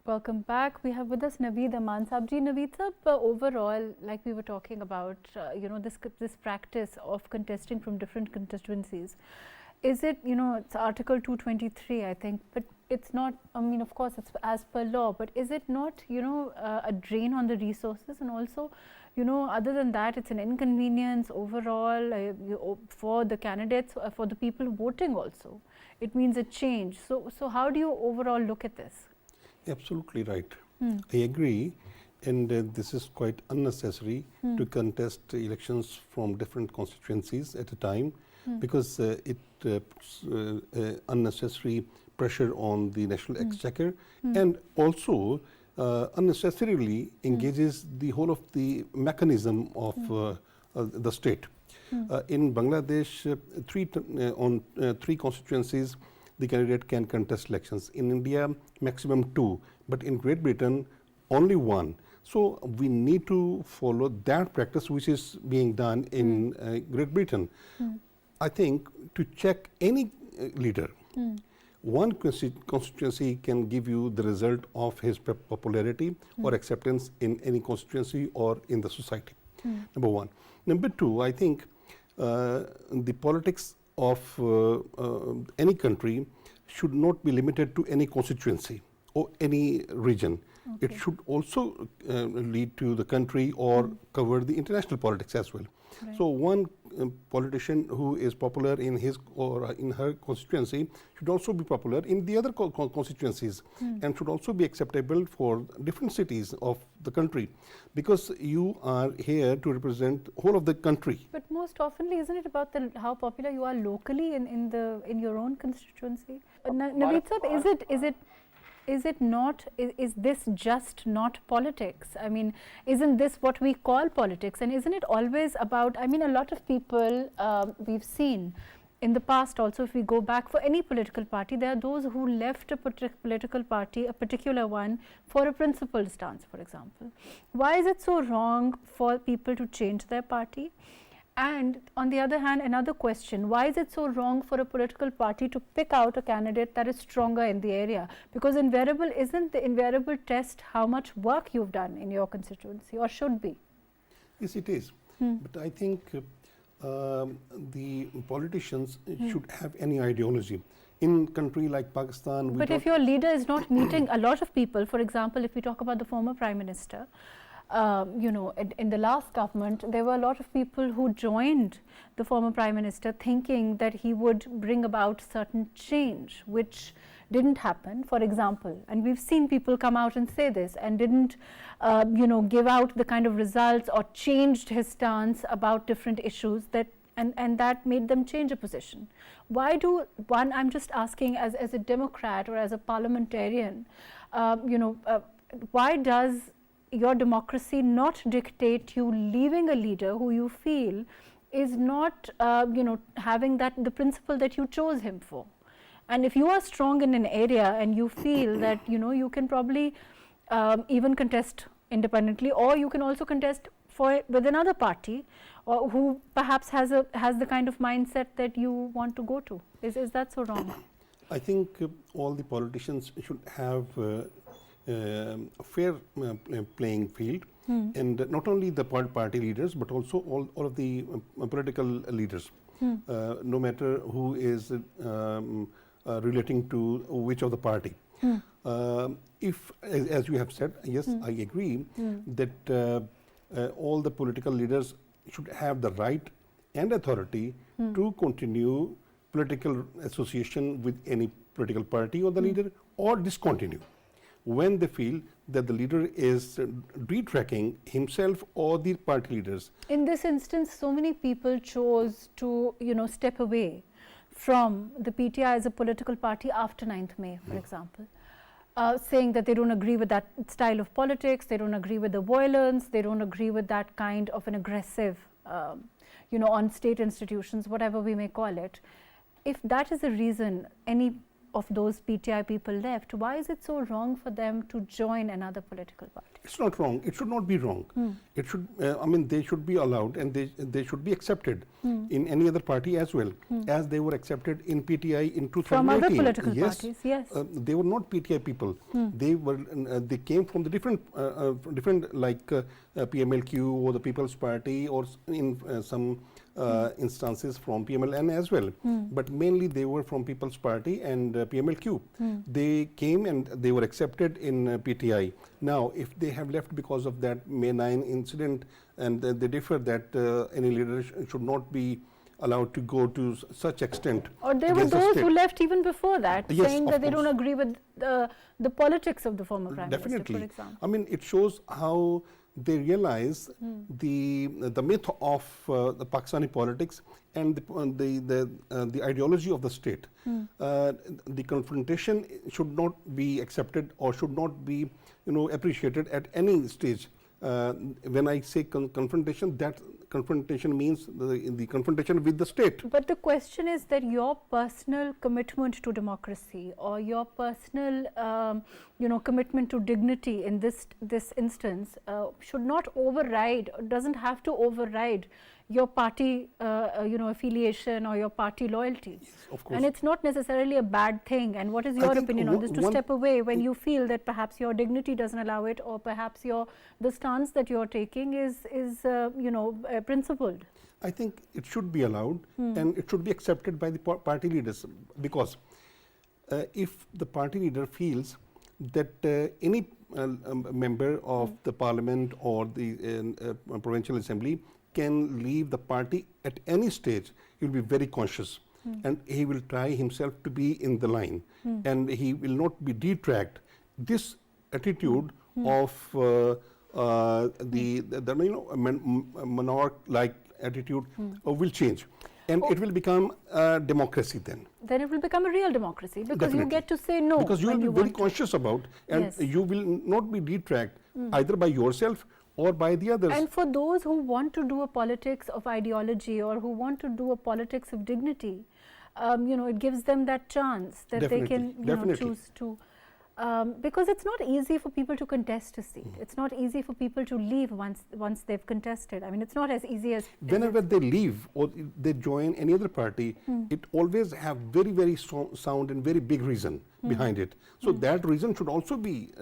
Welcome back. We have with us Naveed Aman Sabji. Naveed Sab, overall, like we were talking about, this practice of contesting from different constituencies, is it, it's Article 223, I think, but it's not, I mean, of course, it's as per law, but is it not, a drain on the resources, and also, other than that, it's an inconvenience overall for the candidates, for the people voting also. It means a change. So how do you overall look at this? Absolutely right. I agree, and this is quite unnecessary to contest elections from different constituencies at a time, because it puts unnecessary pressure on the national exchequer, and also unnecessarily engages the whole of the mechanism of the state. In Bangladesh, on three constituencies, the candidate can contest elections. In India, maximum 2, but in Great Britain, only 1. So we need to follow that practice which is being done in Great Britain. I think to check any leader, one constituency can give you the result of his popularity or acceptance in any constituency or in the society. Number one. Number two, I think the politics of any country should not be limited to any constituency or any region. Okay. It should also lead to the country or cover the international politics as well. Right. So one politician who is popular in his or in her constituency should also be popular in the other constituencies and should also be acceptable for different cities of the country, because you are here to represent whole of the country. But most oftenly, isn't it about how popular you are locally in your own constituency? Naveed Sab, is this just not politics? I mean, isn't this what we call politics? And isn't it always about, I mean, a lot of people we've seen in the past also, if we go back for any political party, there are those who left a political party, a particular one, for a principled stance, for example. Why is it so wrong for people to change their party? And on the other hand, another question, why is it so wrong for a political party to pick out a candidate that is stronger in the area? Because isn't the invariable test how much work you've done in your constituency, or should be? Yes, it is. But I think the politicians should have any ideology. In a country like Pakistan, but if your leader is not meeting a lot of people, for example, if we talk about the former Prime Minister, in the last government, there were a lot of people who joined the former Prime Minister thinking that he would bring about certain change, which didn't happen, for example. And we've seen people come out and say this and didn't, give out the kind of results or changed his stance about different issues and that made them change a position. Why I'm just asking as a Democrat or as a parliamentarian, why does your democracy not dictate you leaving a leader who you feel is not, having the principle that you chose him for? And if you are strong in an area and you feel that, you can probably even contest independently, or you can also contest with another party, or who perhaps has the kind of mindset that you want to go to. Is that so wrong? I think all the politicians should have a fair playing field, and not only the party leaders, but also all of the political leaders, no matter who is relating to which of the party. If, as you have said, yes, I agree that all the political leaders should have the right and authority to continue political association with any political party or the leader, or discontinue when they feel that the leader is retracking himself or the party leaders. In this instance, so many people chose to, step away from the PTI as a political party after 9th May, for example, saying that they don't agree with that style of politics, they don't agree with the violence, they don't agree with that kind of an aggressive, on state institutions, whatever we may call it. If that is the reason any of those PTI people left, why is it so wrong for them to join another political party? It's not wrong. It should not be wrong. It should, I mean, they should be allowed and they should be accepted in any other party as well, as they were accepted in PTI in 2018. From other political yes. parties, yes. They were not PTI people. They came from the different like PMLQ or the People's Party, or in some instances from PMLN as well. But mainly they were from People's Party and PMLQ. They came and they were accepted in PTI. Now, if they have left because of that May 9 incident, and they differ that any leader should not be allowed to go to such extent. Or there were those who left even before that, yes, saying that they don't agree with the politics of the former Prime Minister, for example. I mean, it shows how they realize the myth of the Pakistani politics and the ideology of the state. The confrontation should not be accepted or should not be, appreciated at any stage. When I say confrontation, that confrontation means the confrontation with the state. But the question is that your personal commitment to democracy, or your personal commitment to dignity in this instance should not override, doesn't have to override your party affiliation or your party loyalty. Yes, of course. And it's not necessarily a bad thing. And what is your opinion on this, to step away when you feel that perhaps your dignity doesn't allow it, or perhaps the stance that you're taking is principled? I think it should be allowed and it should be accepted by the party leaders, because if the party leader feels that any member of the parliament or the provincial assembly can leave the party at any stage, he will be very conscious and he will try himself to be in the line and he will not be detracked. This attitude of monarch-like attitude will change, and it will become a democracy then. Then it will become a real democracy, because Definitely. you get to say no. Because you will be very conscious about, and yes. you will not be detracked either by yourself or by the others. And for those who want to do a politics of ideology, or who want to do a politics of dignity, it gives them that chance that Definitely. they can choose to. Because it's not easy for people to contest a seat. It's not easy for people to leave once they've contested. I mean, it's not as easy as... Whenever they leave or they join any other party, it always have very, very sound and very big reason behind it. So that reason should also be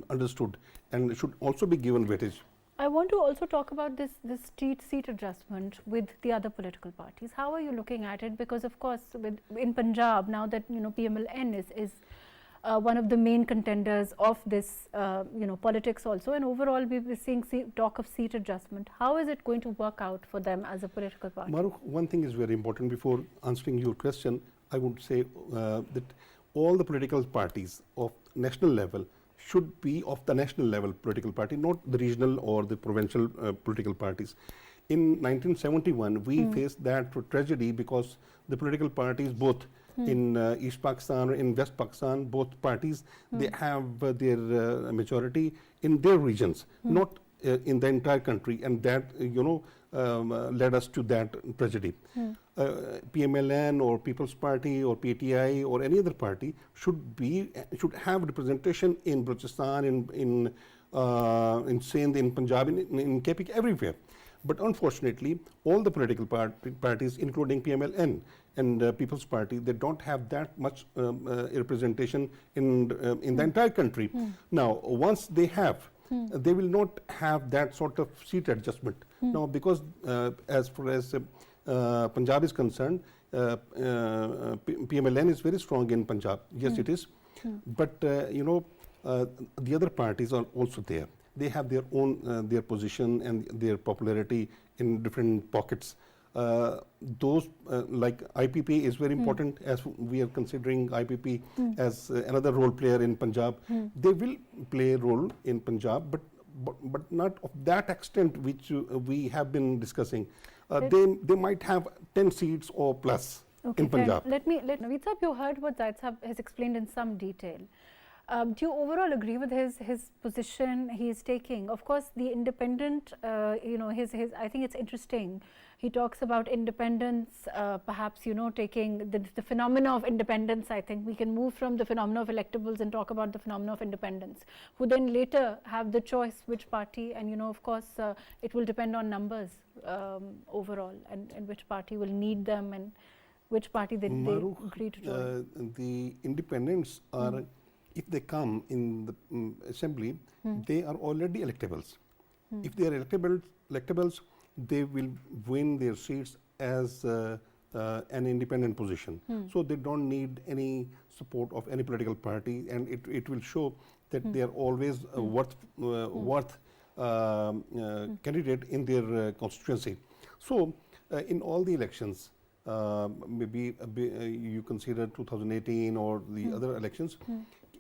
understood and should also be given weightage. I want to also talk about this seat adjustment with the other political parties. How are you looking at it? Because of course, in Punjab, now that PMLN is one of the main contenders of this politics also, and overall we're seeing talk of seat adjustment. How is it going to work out for them as a political party? Maruk, one thing is very important. Before answering your question, I would say that all the political parties of national level should be of the national level political party, not the regional or the provincial political parties. In 1971, we faced that tragedy because the political parties, both in East Pakistan or in West Pakistan, both parties, they have their majority in their regions, not in the entire country, and that led us to that tragedy. PMLN or People's Party or PTI or any other party should have representation in Balochistan, in Sindh, in Punjab, in KP, everywhere. But unfortunately, all the political parties, including PMLN and People's Party, they don't have that much representation in the entire country. Now, once they have, they will not have that sort of seat adjustment. Now, because as far as Punjab is concerned, PMLN is very strong in Punjab. Yes, it is. But the other parties are also there. They have their own their position and their popularity in different pockets. Those like IPP is very important, as we are considering IPP as another role player in Punjab. They will play a role in Punjab, but not of that extent which we have been discussing. They might have 10 seats or plus in Punjab. Naveed Saab, you heard what Zaid Saab has explained in some detail. Do you overall agree with his position he is taking? Of course, the independent, you know, I think it's interesting. He talks about independence, perhaps, you know, taking the phenomena of independence. I think we can move from the phenomena of electables and talk about the phenomena of independence, who then later have the choice which party, and, you know, of course, it will depend on numbers overall, and which party will need them and which party they agree to join. The independents are, if they come in the assembly, they are already electables. If they are electables, they will win their seats as an independent position. So they don't need any support of any political party, and it will show that they are always worth candidate in their constituency. So in all the elections, maybe you consider 2018 or the other elections,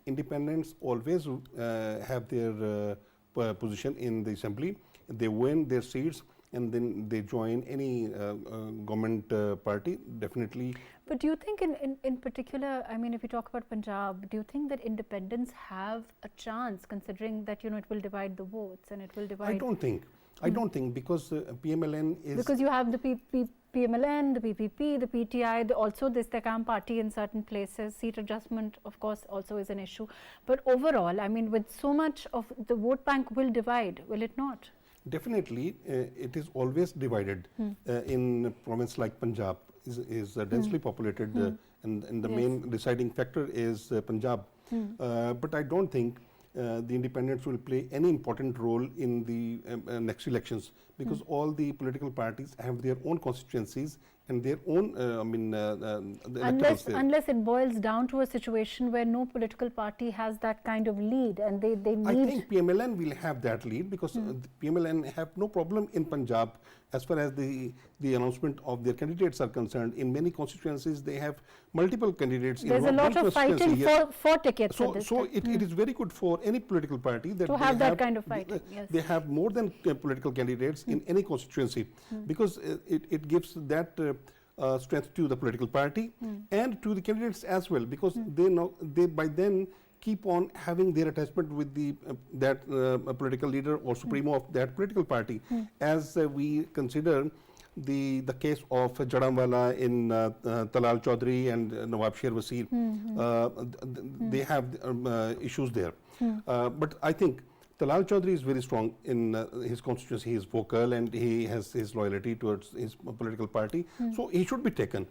independents always have their position in the assembly. They win their seats, and then they join any government party, definitely. But do you think in particular, I mean, if you talk about Punjab, do you think that independents have a chance, considering that, you know, it will divide the votes and it will divide? I don't think. I don't think, because PMLN is... Because you have the PMLN, the PPP, the PTI, also the Istikam party in certain places. Seat adjustment, of course, also is an issue. But overall, I mean, with so much of the vote bank will divide, will it not? Definitely, it is always divided. In a province like Punjab is densely populated, and the main deciding factor is Punjab. But I don't think the independents will play any important role in the next elections, because all the political parties have their own constituencies and their own, unless it boils down to a situation where no political party has that kind of lead, and they need... I think PMLN will have that lead, because the PMLN have no problem in Punjab as far as the announcement of their candidates are concerned. In many constituencies, they have multiple candidates. There's a lot of fighting for tickets. So it is very good for any political party that to have that kind of fighting. Yes. They have more than political candidates in any constituency, because it gives that strength to the political party and to the candidates as well, because they by then keep on having their attachment with the political leader or supremo of that political party. As we consider the case of Jadamwala in Talal Chaudhary and Nawab Sher Wasir, they have issues there. But I think Talal Chaudhary is very strong in his constituency. He is vocal and he has his loyalty towards his political party. So he should be taken.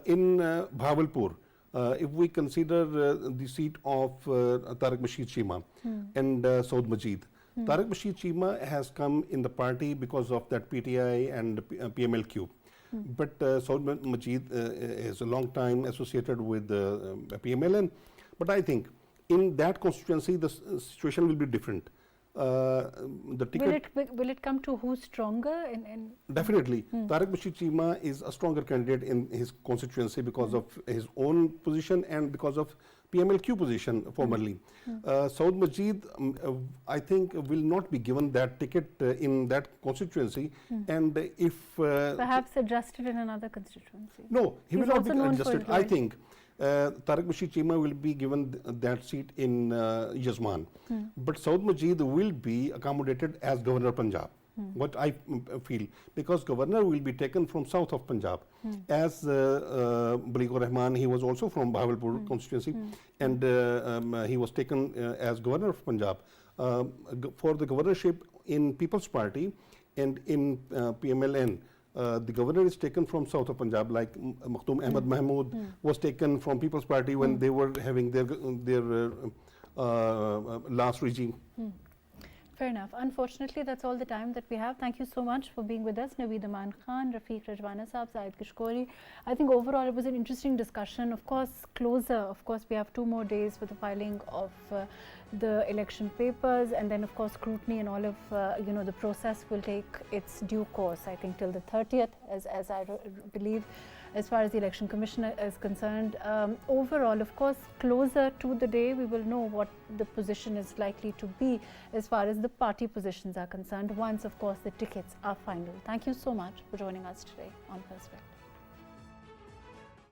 In Bahawalpur, if we consider the seat of Tariq Bashir Cheema and Saud Majid, Tariq Bashir Cheema has come in the party because of that PTI and PMLQ. But Saud Majid is a long time associated with PMLN. But I think in that constituency, the situation will be different. The ticket will it come to who's stronger? Definitely. Tariq Bashir Cheema is a stronger candidate in his constituency because of his own position and because of PMLQ position formerly. Saud Majid, I think, will not be given that ticket in that constituency. And if... perhaps adjusted in another constituency. No, he will not be adjusted. I think Tariq Bashir Cheema will be given that seat in Yazman. But Saud Majid will be accommodated as Governor of Punjab. What I feel, because Governor will be taken from south of Punjab. As Baligur Rahman, he was also from Bahawalpur constituency, and he was taken as Governor of Punjab. For the governorship in People's Party and in PMLN, the governor is taken from south of Punjab, like Makhtoom Ahmed Mahmood was taken from People's Party when they were having their last regime. Fair enough. Unfortunately, that's all the time that we have. Thank you so much for being with us, Naveed Aman Khan, Rafiq Rajwana Saab, Zahid Kishkori. I think overall it was an interesting discussion. Of course, we have 2 more days for the filing of the election papers, and then of course scrutiny and all of the process will take its due course, I think, till the 30th, as I believe, as far as the Election Commission is concerned. Overall, of course, closer to the day, we will know what the position is likely to be as far as the party positions are concerned, once, of course, the tickets are final. Thank you so much for joining us today on Perspective.